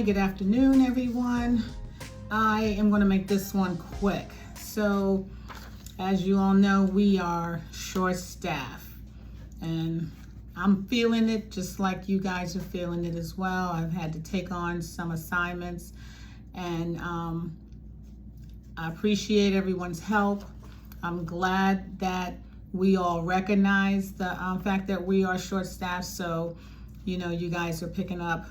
good afternoon, everyone. I am going to make this one quick. So, as you all know, we are short staffed, and I'm feeling it just like you guys are feeling it as well. I've had to take on some assignments, and I appreciate everyone's help. I'm glad that we all recognize the fact that we are short staffed. So, you know, you guys are picking up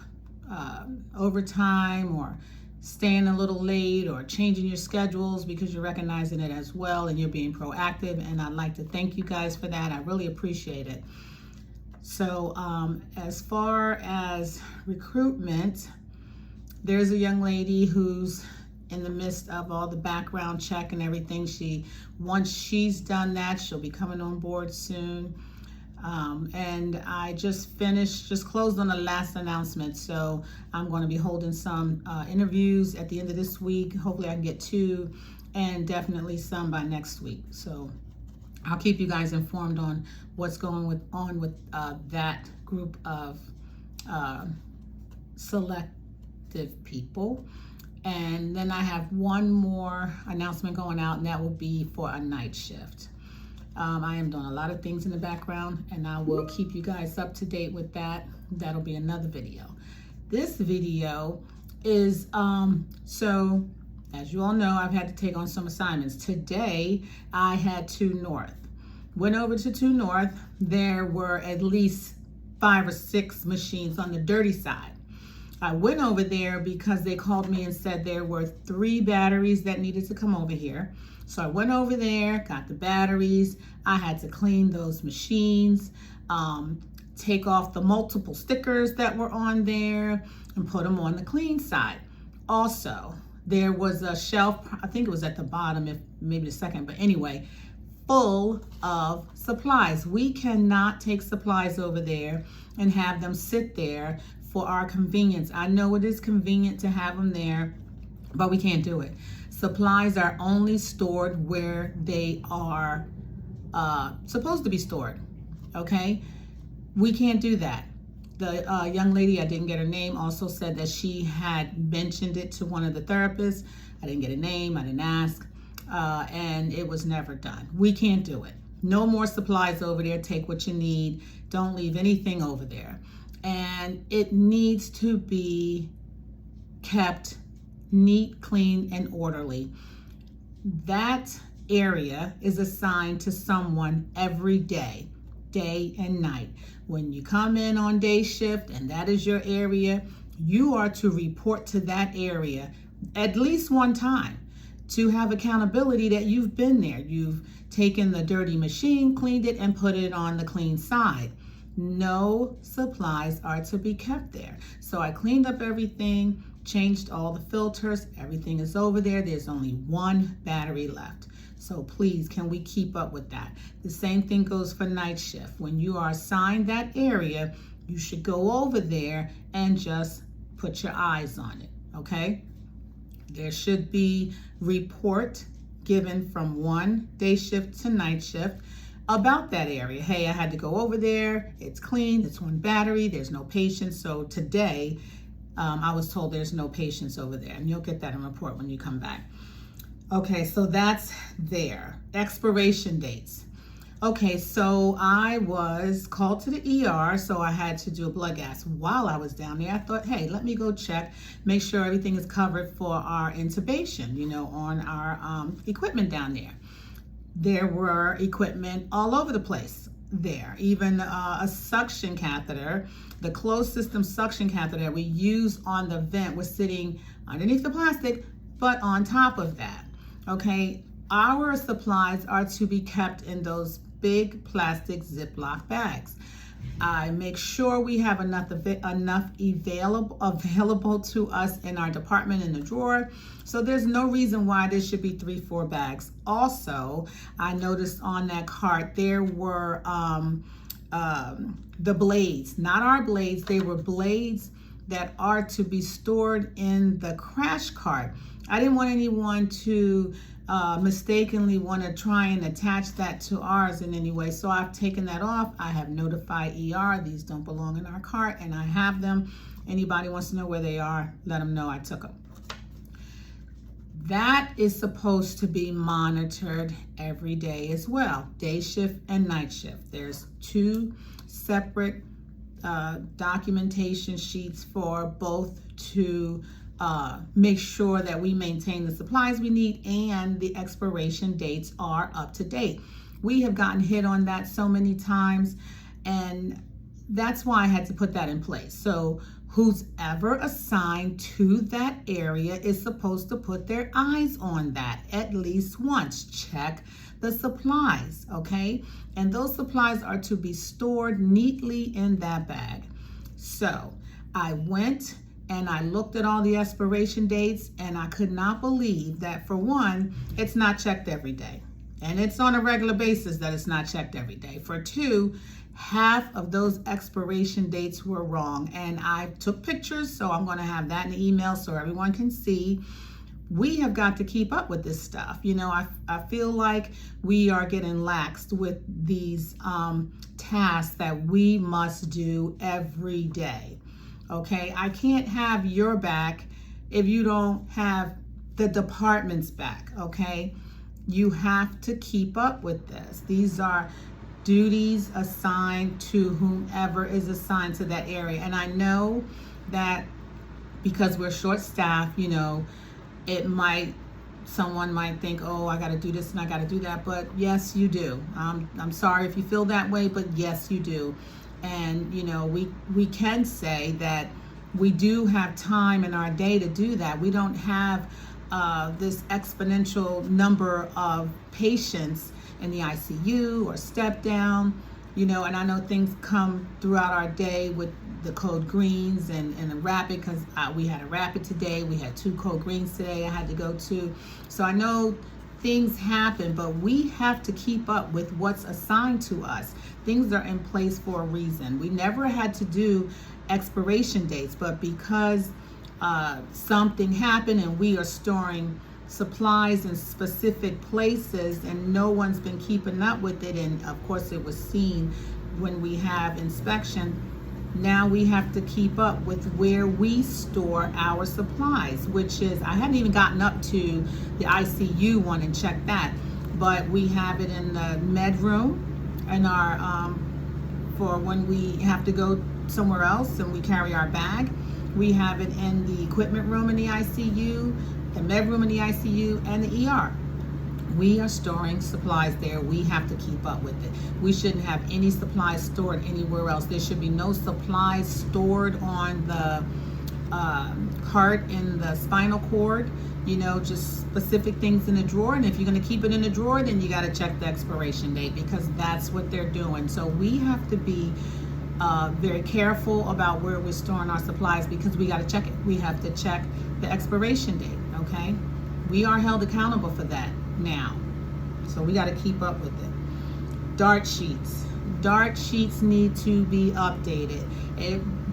overtime or staying a little late or changing your schedules because you're recognizing it as well and you're being proactive. And I'd like to thank you guys for that. I really appreciate it. So as far as recruitment, there's a young lady who's in the midst of all the background check and everything. Once she's done that, she'll be coming on board soon. And I just closed on the last announcement. So I'm going to be holding some interviews at the end of this week. Hopefully I can get 2 and definitely some by next week. So I'll keep you guys informed on what's going on with that group of selective people. And then I have one more announcement going out, and that will be for a night shift. I am doing a lot of things in the background, and I will keep you guys up to date with that. That'll be another video. This video is, so as you all know, I've had to take on some assignments. Today, I had 2 North. Went over to 2 North. There were at least 5 or 6 machines on the dirty side. I went over there because they called me and said there were 3 batteries that needed to come over here. So I went over there, got the batteries. I had to clean those machines, take off the multiple stickers that were on there and put them on the clean side. Also, there was a shelf, I think it was at the bottom, if maybe the second, but anyway, full of supplies. We cannot take supplies over there and have them sit there for our convenience. I know it is convenient to have them there, but we can't do it. Supplies are only stored where they are supposed to be stored, okay? We can't do that. The young lady, I didn't get her name, also said that she had mentioned it to one of the therapists. I didn't get a name, I didn't ask, and it was never done. We can't do it. No more supplies over there. Take what you need. Don't leave anything over there. And it needs to be kept neat, clean, and orderly. That area is assigned to someone every day, day and night. When you come in on day shift and that is your area, you are to report to that area at least one time to have accountability that you've been there. You've taken the dirty machine, cleaned it, and put it on the clean side. No supplies are to be kept there. So I cleaned up everything, changed all the filters, everything is over there. There's only 1 battery left. So please, can we keep up with that? The same thing goes for night shift. When you are assigned that area, you should go over there and just put your eyes on it, okay? There should be report given from one day shift to night shift about that area. Hey, I had to go over there. It's clean. It's 1 battery. There's no patients. So today, I was told there's no patients over there, and you'll get that in report when you come back. Okay, so that's there. Expiration dates. Okay, so I was called to the ER, so I had to do a blood gas. While I was down there, I thought, hey, let me go check, make sure everything is covered for our intubation, you know, on our equipment down there. There were equipment all over the place there, even a suction catheter. The closed system suction catheter that we use on the vent was sitting underneath the plastic, but on top of that, okay? Our supplies are to be kept in those big plastic Ziploc bags. I make sure we have enough available to us in our department in the drawer. So there's no reason why there should be 3-4 bags. Also, I noticed on that cart there were the blades, not our blades. They were blades that are to be stored in the crash cart. I didn't want anyone to mistakenly want to try and attach that to ours in any way. So I've taken that off. I have notified ER. These don't belong in our cart, and I have them Anybody wants to know where they are, let them know I took them. That is supposed to be monitored every day as well, day shift and night shift. There's 2 separate documentation sheets for both to make sure that we maintain the supplies we need and the expiration dates are up to date. We have gotten hit on that so many times, and that's why I had to put that in place. So who's ever assigned to that area is supposed to put their eyes on that at least once. Check the supplies, okay? And those supplies are to be stored neatly in that bag. So I went and I looked at all the expiration dates, and I could not believe that, for one, it's not checked every day. And it's on a regular basis that it's not checked every day. For 2, half of those expiration dates were wrong. And I took pictures, so I'm going to have that in the email so everyone can see. We have got to keep up with this stuff. You know, I feel like we are getting laxed with these tasks that we must do every day. Okay, I can't have your back if you don't have the department's back, okay? You have to keep up with this. These are duties assigned to whomever is assigned to that area. And I know that because we're short-staffed, you know, someone might think, oh, I got to do this and I got to do that. But yes, you do. I'm sorry if you feel that way, but yes, you do. And, you know, we can say that we do have time in our day to do that. We don't have this exponential number of patients in the ICU or step down, you know, and I know things come throughout our day with the code greens and a rapid, because we had a rapid today. We had 2 code greens today I had to go to. So I know things happen, but we have to keep up with what's assigned to us. Things are in place for a reason. We never had to do expiration dates, but because something happened and we are storing supplies in specific places and no one's been keeping up with it, and of course it was seen when we have inspection, now we have to keep up with where we store our supplies, which is, I hadn't even gotten up to the ICU one and checked that, but we have it in the med room in our for when we have to go somewhere else and we carry our bag. We have it in the equipment room in the ICU, the med room in the ICU, and the ER. We are storing supplies there. We have to keep up with it. We shouldn't have any supplies stored anywhere else. There should be no supplies stored on the cart in the spinal cord, you know, just specific things in the drawer. And if you're going to keep it in the drawer, then you got to check the expiration date, because that's what they're doing. So we have to be very careful about where we're storing our supplies, because we got to check it. We have to check the expiration date, okay? We are held accountable for that now. So we got to keep up with it. Dart sheets. Dart sheets need to be updated.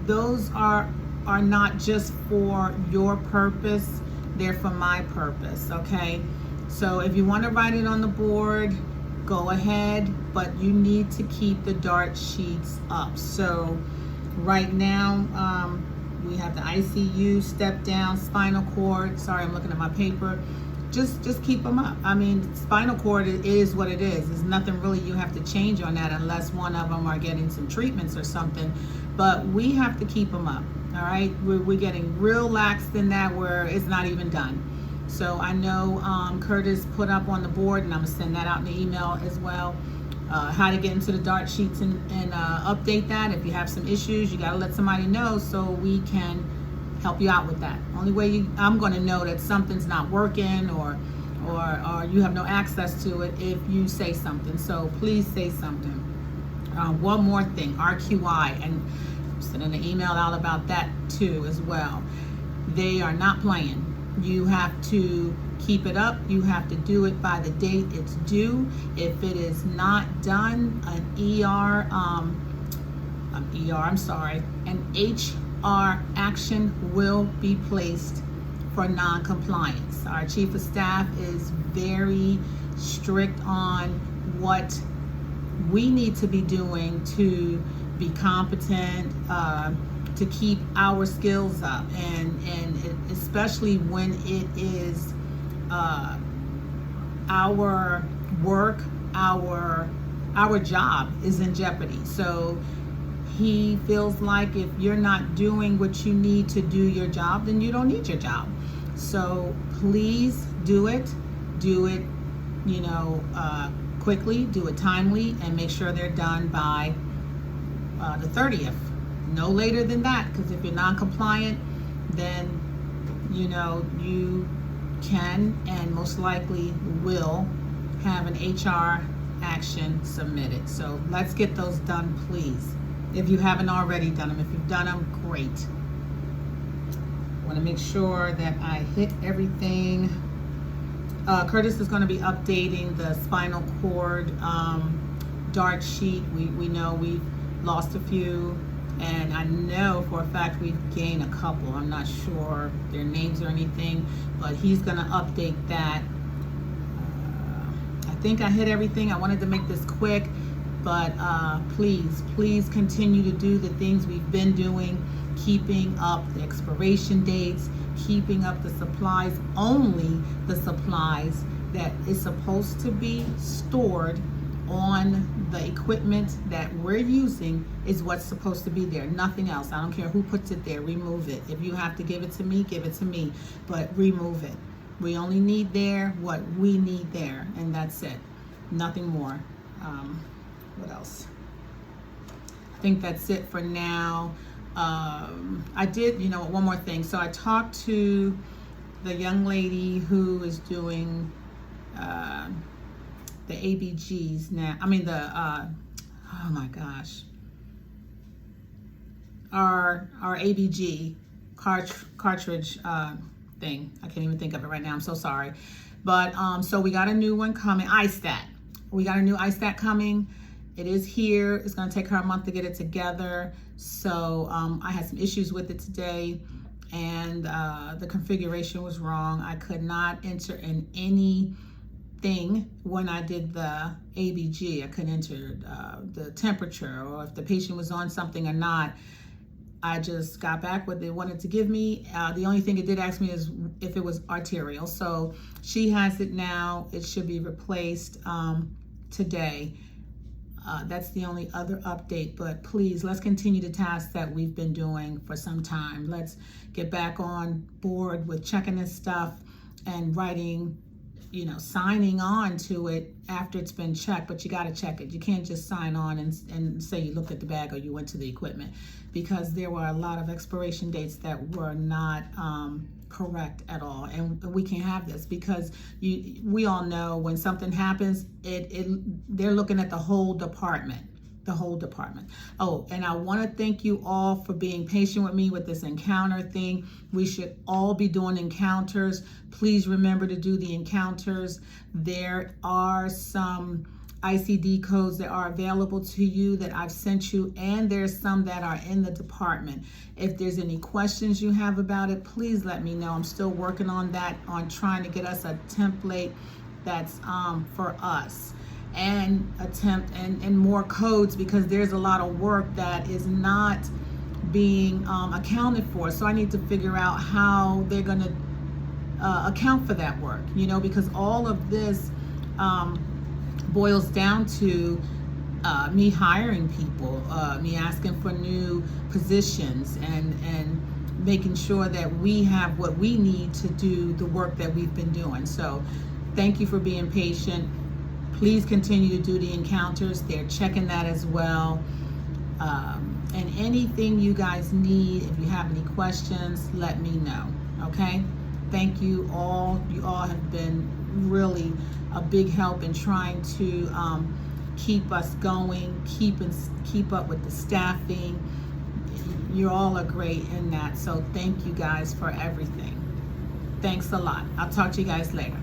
Those are not just for your purpose, they're for my purpose, okay? So if you want to write it on the board, go ahead, but you need to keep the dart sheets up. So right now, we have the ICU, step down, spinal cord. Sorry, I'm looking at my paper. Just keep them up. I mean, spinal cord is what it is. There's nothing really you have to change on that unless one of them are getting some treatments or something. But we have to keep them up, all right? We're getting real lax in that where it's not even done. So I know Curtis put up on the board, and I'm going to send that out in the email as well, how to get into the dart sheets and update that. If you have some issues, you got to let somebody know so we can help you out with that. Only way I'm going to know that something's not working or you have no access to it if you say something. So please say something. One more thing, RQI, and I'm sending an email out about that too as well. They are not playing. You have to keep it up. You have to do it by the date it's due. If it is not done, an HR action will be placed for non-compliance. Our chief of staff is very strict on what we need to be doing to be competent, to keep our skills up, and especially when it is our work, our job is in jeopardy. So he feels like if you're not doing what you need to do your job, then you don't need your job. So please do it, quickly, do it timely, and make sure they're done by the 30th. No later than that, because if you're non-compliant, then you can and most likely will have an HR action submitted. So let's get those done, please. If you haven't already done them. If you've done them, great. I want to make sure that I hit everything. Curtis is going to be updating the spinal cord dart sheet. We know we've lost a few, and I know for a fact we've gained a couple. I'm not sure their names or anything, but he's going to update that. I think I hit everything. I wanted to make this quick, but please continue to do the things we've been doing, keeping up the expiration dates, keeping up the supplies, only the supplies that is supposed to be stored on the equipment that we're using is what's supposed to be there. Nothing else. I don't care who puts it there. Remove it. If you have to give it to me, give it to me, but remove it. We only need there what we need there, and that's it. Nothing more. What else? I think that's it for now. I did, one more thing. So I talked to the young lady who is doing the ABGs now. I mean oh my gosh, our ABG cartridge thing. I can't even think of it right now. I'm so sorry. But so we got a new one coming. iStat. We got a new iStat coming. It is here. It's going to take her a month to get it together. So I had some issues with it today, and the configuration was wrong. I could not enter in anything when I did the ABG. I couldn't enter the temperature or if the patient was on something or not. I just got back what they wanted to give me. The only thing it did ask me is if it was arterial. So she has it now. It should be replaced today. That's the only other update, but please, let's continue the tasks that we've been doing for some time. Let's get back on board with checking this stuff and writing, signing on to it after it's been checked, but you got to check it. You can't just sign on and say you looked at the bag or you went to the equipment, because there were a lot of expiration dates that were not correct at all, and we can't have this, because we all know when something happens, they're looking at the whole department. Oh, and I want to thank you all for being patient with me with this encounter thing. We should all be doing encounters. Please remember to do the encounters. There are some ICD codes that are available to you that I've sent you, and there's some that are in the department. If there's any questions you have about it, please let me know. I'm still working on that, on trying to get us a template that's for us, and attempt and more codes, because there's a lot of work that is not being accounted for. So I need to figure out how they're going to account for that work, because all of this boils down to me hiring people, me asking for new positions, and making sure that we have what we need to do the work that we've been doing. So thank you for being patient. Please continue to do the encounters. They're checking that as well. And anything you guys need, if you have any questions, let me know, okay? Thank you all. You all have been really a big help in trying to keep us going, keep up with the staffing. You all are great in that. So thank you guys for everything. Thanks a lot. I'll talk to you guys later.